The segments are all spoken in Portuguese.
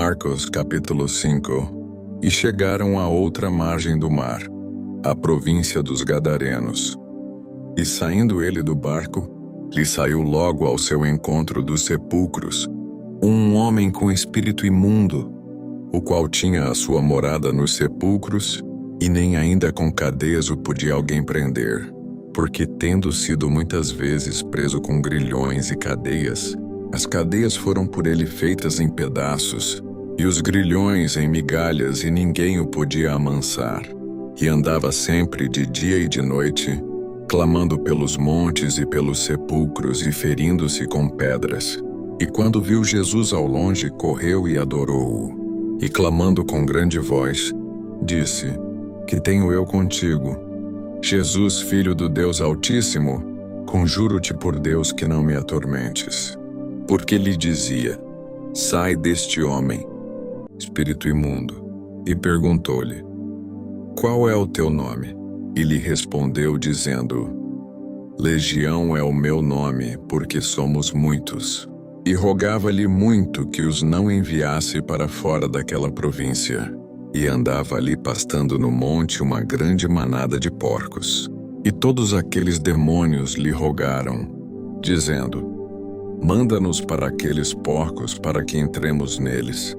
Marcos capítulo 5. E chegaram à outra margem do mar, a província dos Gadarenos. E saindo ele do barco, lhe saiu logo ao seu encontro dos sepulcros um homem com espírito imundo, o qual tinha a sua morada nos sepulcros, e nem ainda com cadeias o podia alguém prender, porque tendo sido muitas vezes preso com grilhões e cadeias, as cadeias foram por ele feitas em pedaços, e os grilhões em migalhas, e ninguém o podia amansar. E andava sempre de dia e de noite, clamando pelos montes e pelos sepulcros e ferindo-se com pedras. E quando viu Jesus ao longe, correu e adorou-o. E clamando com grande voz, disse: Que tenho eu contigo, Jesus, Filho do Deus Altíssimo? Conjuro-te por Deus que não me atormentes. Porque lhe dizia: Sai deste homem, espírito imundo. E perguntou-lhe: Qual é o teu nome? E lhe respondeu dizendo: Legião é o meu nome, porque somos muitos. E rogava-lhe muito que os não enviasse para fora daquela província. E andava ali pastando no monte uma grande manada de porcos. E todos aqueles demônios lhe rogaram, dizendo: Manda-nos para aqueles porcos, para que entremos neles.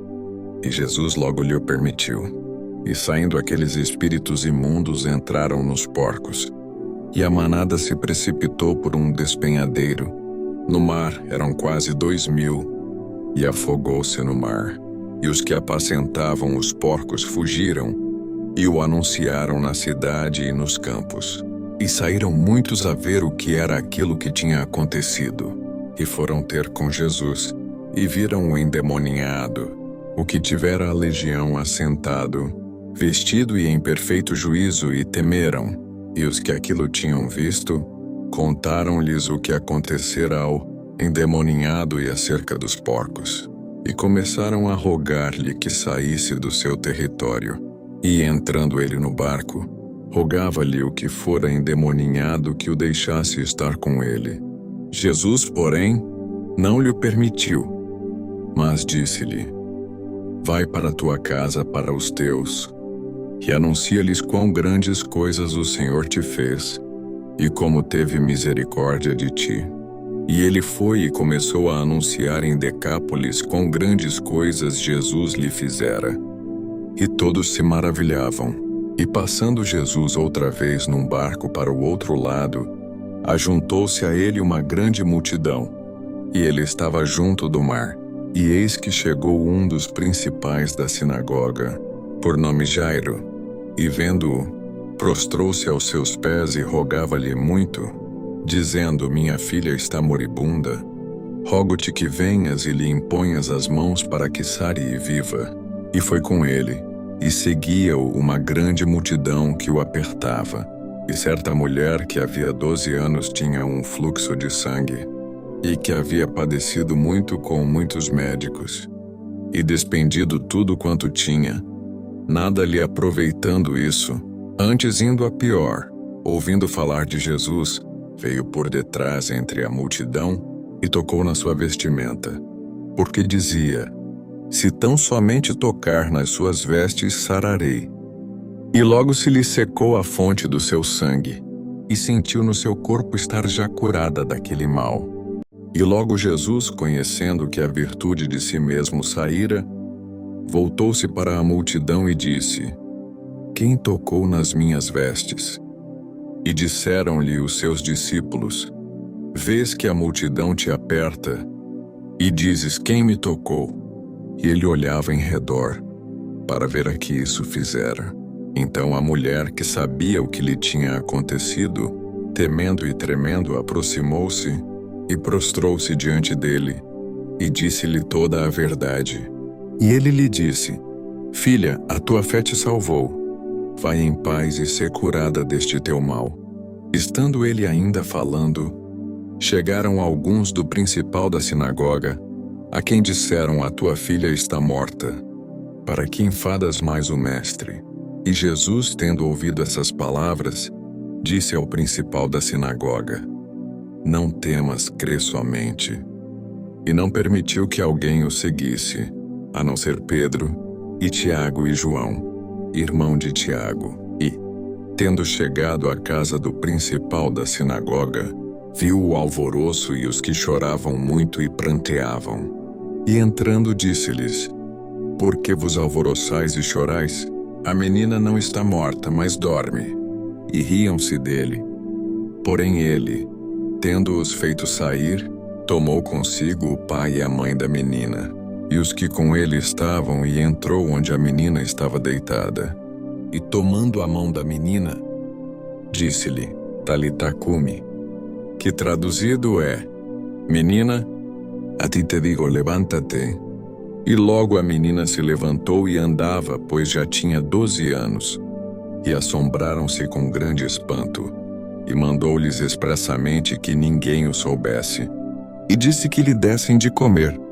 E Jesus logo lhe o permitiu. E saindo aqueles espíritos imundos entraram nos porcos. E a manada se precipitou por um despenhadeiro. No mar eram quase 2.000, e afogou-se no mar. E os que apacentavam os porcos fugiram, e o anunciaram na cidade e nos campos. E saíram muitos a ver o que era aquilo que tinha acontecido. E foram ter com Jesus, e viram o endemoniado, o que tivera a legião assentado, vestido e em perfeito juízo, e temeram. E os que aquilo tinham visto, contaram-lhes o que acontecera ao endemoniado e acerca dos porcos. E começaram a rogar-lhe que saísse do seu território. E entrando ele no barco, rogava-lhe o que fora endemoniado que o deixasse estar com ele. Jesus, porém, não lhe permitiu, mas disse-lhe: Vai para tua casa, para os teus, e anuncia-lhes quão grandes coisas o Senhor te fez, e como teve misericórdia de ti. E ele foi e começou a anunciar em Decápolis quão grandes coisas Jesus lhe fizera. E todos se maravilhavam. E passando Jesus outra vez num barco para o outro lado, ajuntou-se a ele uma grande multidão, e ele estava junto do mar. E eis que chegou um dos principais da sinagoga, por nome Jairo, e vendo-o, prostrou-se aos seus pés e rogava-lhe muito, dizendo: Minha filha está moribunda. Rogo-te que venhas e lhe imponhas as mãos para que sare e viva. E foi com ele, e seguia-o uma grande multidão que o apertava. E certa mulher que havia 12 anos tinha um fluxo de sangue, e que havia padecido muito com muitos médicos, e despendido tudo quanto tinha, nada lhe aproveitando isso, antes indo a pior, ouvindo falar de Jesus, veio por detrás entre a multidão, e tocou na sua vestimenta, porque dizia: Se tão somente tocar nas suas vestes, sararei. E logo se lhe secou a fonte do seu sangue, e sentiu no seu corpo estar já curada daquele mal. E logo Jesus, conhecendo que a virtude de si mesmo saíra, voltou-se para a multidão e disse: Quem tocou nas minhas vestes? E disseram-lhe os seus discípulos: Vês que a multidão te aperta, e dizes: Quem me tocou? E ele olhava em redor, para ver a que isso fizera. Então a mulher, que sabia o que lhe tinha acontecido, temendo e tremendo, aproximou-se e prostrou-se diante dele, e disse-lhe toda a verdade. E ele lhe disse: Filha, a tua fé te salvou. Vai em paz e sê curada deste teu mal. Estando ele ainda falando, chegaram alguns do principal da sinagoga, a quem disseram: A tua filha está morta. Para que enfadas mais o mestre? E Jesus, tendo ouvido essas palavras, disse ao principal da sinagoga: Não temas, crê somente. E não permitiu que alguém o seguisse, a não ser Pedro, e Tiago e João, irmão de Tiago, e, tendo chegado à casa do principal da sinagoga, viu o alvoroço e os que choravam muito e pranteavam. E entrando disse-lhes: Por que vos alvoroçais e chorais? A menina não está morta, mas dorme. E riam-se dele. Porém ele, tendo-os feito sair, tomou consigo o pai e a mãe da menina, e os que com ele estavam, e entrou onde a menina estava deitada. E tomando a mão da menina, disse-lhe: Talita cumi, que traduzido é: Menina, a ti te digo, levanta-te. E logo a menina se levantou e andava, pois já tinha 12 anos. E assombraram-se com grande espanto. E mandou-lhes expressamente que ninguém o soubesse. E disse que lhe dessem de comer.